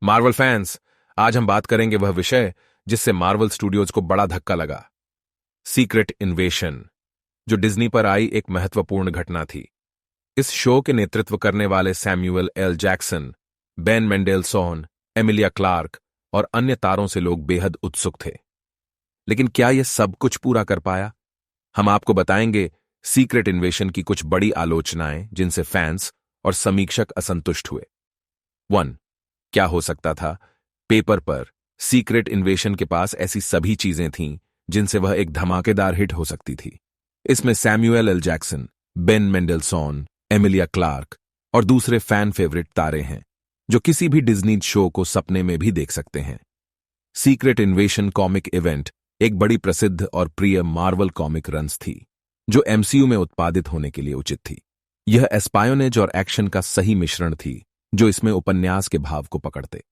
Marvel fans, आज हम बात करेंगे वह विषय जिससे मार्वल स्टूडियोज को बड़ा धक्का लगा। सीक्रेट इन्वेशन, जो डिज्नी पर आई एक महत्वपूर्ण घटना थी। इस शो के नेतृत्व करने वाले Samuel L Jackson, Ben Mendelsohn, Emilia Clarke और अन्य तारों से लोग बेहद उत्सुक थे। लेकिन क्या यह सब कुछ पूरा कर पाया? हम आपको बताएंगे सीक्रेट इन्वेशन की कुछ बड़ी आलोचनाएं जिनसे फैंस और समीक्षक असंतुष्ट हुए। 1. क्या हो सकता था? पेपर पर सीक्रेट इन्वेशन के पास ऐसी सभी चीजें थीं जिनसे वह एक धमाकेदार हिट हो सकती थी। इसमें Samuel L Jackson, Ben Mendelsohn, Emilia Clarke और दूसरे फैन फेवरेट तारे हैं जो किसी भी डिज्नी शो को सपने में भी देख सकते हैं। सीक्रेट इन्वेशन कॉमिक इवेंट एक बड़ी प्रसिद्ध और प्रिय मार्वल कॉमिक रन्स थी जो एमसीयू में उत्पादित होने के लिए उचित थी। यह एस्पायोनेज और एक्शन का सही मिश्रण थी जो इसमें उपन्यास के भाव को पकड़ते।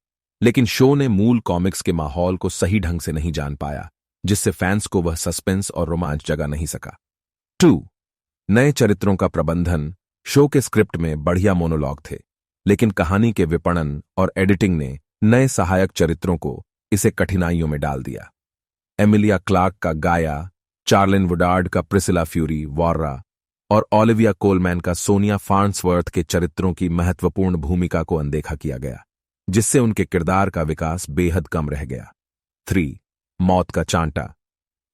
लेकिन शो ने मूल कॉमिक्स के माहौल को सही ढंग से नहीं जान पाया, जिससे फैंस को वह सस्पेंस और रोमांच जगा नहीं सका। 2. नए चरित्रों का प्रबंधन। शो के स्क्रिप्ट में बढ़िया मोनोलॉग थे, लेकिन कहानी के विपणन और एडिटिंग ने नए सहायक चरित्रों को इसे कठिनाइयों में डाल दिया। एमिलिया क्लार्क का गाया, चार्लिन वुडार्ड का प्रिसिला फ्यूरी वॉर्रा और ओलिविया कोलमैन का सोनिया फार्न्सवर्थ के चरित्रों की महत्वपूर्ण भूमिका को अनदेखा किया गया, जिससे उनके किरदार का विकास बेहद कम रह गया। 3. मौत का चांटा।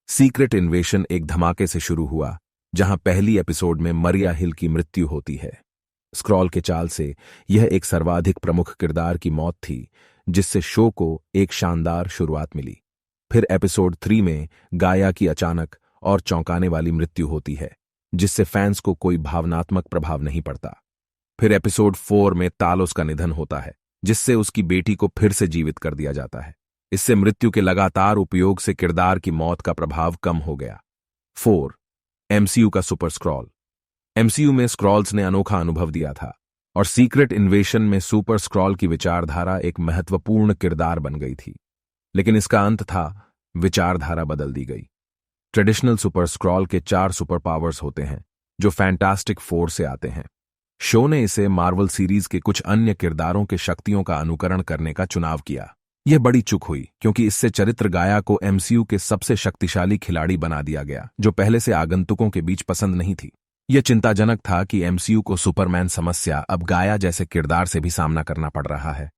सीक्रेट इन्वेशन एक धमाके से शुरू हुआ जहां पहली एपिसोड में मरिया हिल की मृत्यु होती है। स्क्रॉल के चाल से यह एक सर्वाधिक प्रमुख किरदार की मौत थी, जिससे शो को एक शानदार शुरुआत मिली। फिर एपिसोड 3 में गाया की अचानक और चौंकाने वाली मृत्यु होती है, जिससे फैंस को कोई भावनात्मक प्रभाव नहीं पड़ता। फिर एपिसोड 4 में तालोस का निधन होता है, जिससे उसकी बेटी को फिर से जीवित कर दिया जाता है। इससे मृत्यु के लगातार उपयोग से किरदार की मौत का प्रभाव कम हो गया। 4. एमसीयू का सुपर स्क्रॉल। एमसीयू में स्क्रॉल्स ने अनोखा अनुभव दिया था और सीक्रेट इन्वेशन में सुपर स्क्रॉल की विचारधारा एक महत्वपूर्ण किरदार बन गई थी। लेकिन इसका अंत था, विचारधारा बदल दी गई। ट्रेडिशनल सुपर स्क्रॉल के 4 सुपर पावर्स होते हैं जो फैंटास्टिक फोर से आते हैं। शो ने इसे मार्वल सीरीज के कुछ अन्य किरदारों के शक्तियों का अनुकरण करने का चुनाव किया। यह बड़ी चूक हुई क्योंकि इससे चरित्र गाया को एमसीयू के सबसे शक्तिशाली खिलाड़ी बना दिया गया, जो पहले से आगंतुकों के बीच पसंद नहीं थी। यह चिंताजनक था कि एमसीयू को सुपरमैन समस्या अब गाया जैसे किरदार से भी सामना करना पड़ रहा है।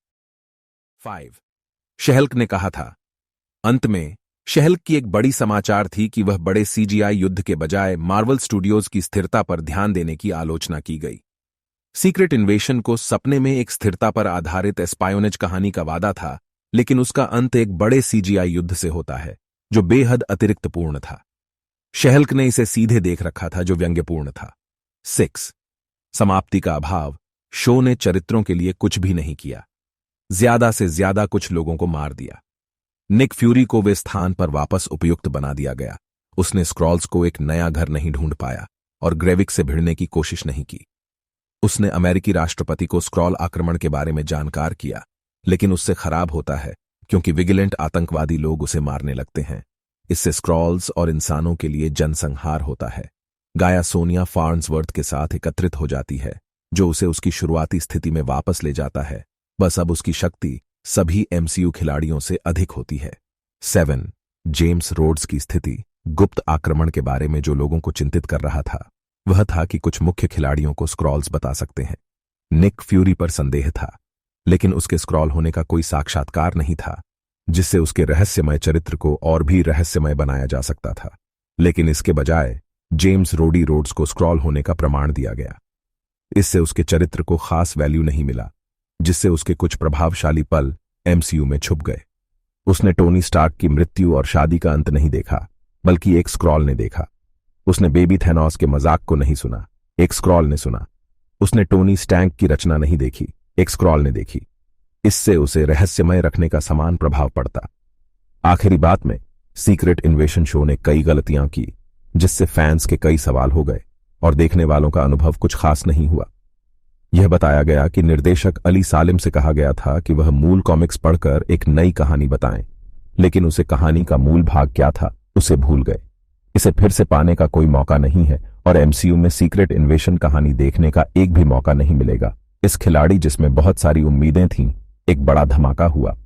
5. शहल्क ने कहा था। अंत में शहल्क की एक बड़ी समाचार थी कि वह बड़े सीजीआई युद्ध के बजाय मार्वल स्टूडियोज की स्थिरता पर ध्यान देने की आलोचना की गई। सीक्रेट इन्वेशन को सपने में एक स्थिरता पर आधारित एस्पायोनेज कहानी का वादा था, लेकिन उसका अंत एक बड़े सीजीआई युद्ध से होता है जो बेहद अतिरिक्तपूर्ण था। शहल्क ने इसे सीधे देख रखा था, जो व्यंग्यपूर्ण था। 6. समाप्ति का अभाव। शो ने चरित्रों के लिए कुछ भी नहीं किया, ज्यादा से ज्यादा कुछ लोगों को मार दिया। निक फ्यूरी को वे स्थान पर वापस उपयुक्त बना दिया गया। उसने स्क्रॉल्स को एक नया घर नहीं ढूंढ पाया और ग्रेविक से भिड़ने की कोशिश नहीं की। उसने अमेरिकी राष्ट्रपति को स्क्रॉल आक्रमण के बारे में जानकार किया, लेकिन उससे खराब होता है क्योंकि विजिलेंट आतंकवादी लोग उसे मारने लगते हैं। इससे स्क्रॉल्स और इंसानों के लिए जनसंहार होता है। गाया सोनिया फार्न्सवर्थ के साथ एकत्रित हो जाती है, जो उसे उसकी शुरुआती स्थिति में वापस ले जाता है। बस अब उसकी शक्ति सभी एमसीयू खिलाड़ियों से अधिक होती है। 7. जेम्स रोड्स की स्थिति। गुप्त आक्रमण के बारे में जो लोगों को चिंतित कर रहा था वह था कि कुछ मुख्य खिलाड़ियों को स्क्रॉल्स बता सकते हैं। निक फ्यूरी पर संदेह था, लेकिन उसके स्क्रॉल होने का कोई साक्षात्कार नहीं था, जिससे उसके रहस्यमय चरित्र को और भी रहस्यमय बनाया जा सकता था। लेकिन इसके बजाय जेम्स रोडी रोड्स को स्क्रॉल होने का प्रमाण दिया गया। इससे उसके चरित्र को खास वैल्यू नहीं मिला, जिससे उसके कुछ प्रभावशाली पल एमसीयू में छुप गए। उसने टोनी स्टार्क की मृत्यु और शादी का अंत नहीं देखा, बल्कि एक स्क्रॉल ने देखा। उसने बेबी थैनोस के मजाक को नहीं सुना, एक स्क्रॉल ने सुना। उसने टोनी स्टैंक की रचना नहीं देखी, एक स्क्रॉल ने देखी। इससे उसे रहस्यमय रखने का समान प्रभाव पड़ता। आखिरी बात में सीक्रेट इन्वेशन शो ने कई गलतियां की, जिससे फैंस के कई सवाल हो गए और देखने वालों का अनुभव कुछ खास नहीं हुआ। यह बताया गया कि निर्देशक अली सालिम से कहा गया था कि वह मूल कॉमिक्स पढ़कर एक नई कहानी बताएं, लेकिन उसे कहानी का मूल भाग क्या था उसे भूल गए। इसे फिर से पाने का कोई मौका नहीं है और एमसीयू में सीक्रेट इन्वेशन कहानी देखने का एक भी मौका नहीं मिलेगा। इस खिलाड़ी जिसमें बहुत सारी उम्मीदें थीं, एक बड़ा धमाका हुआ।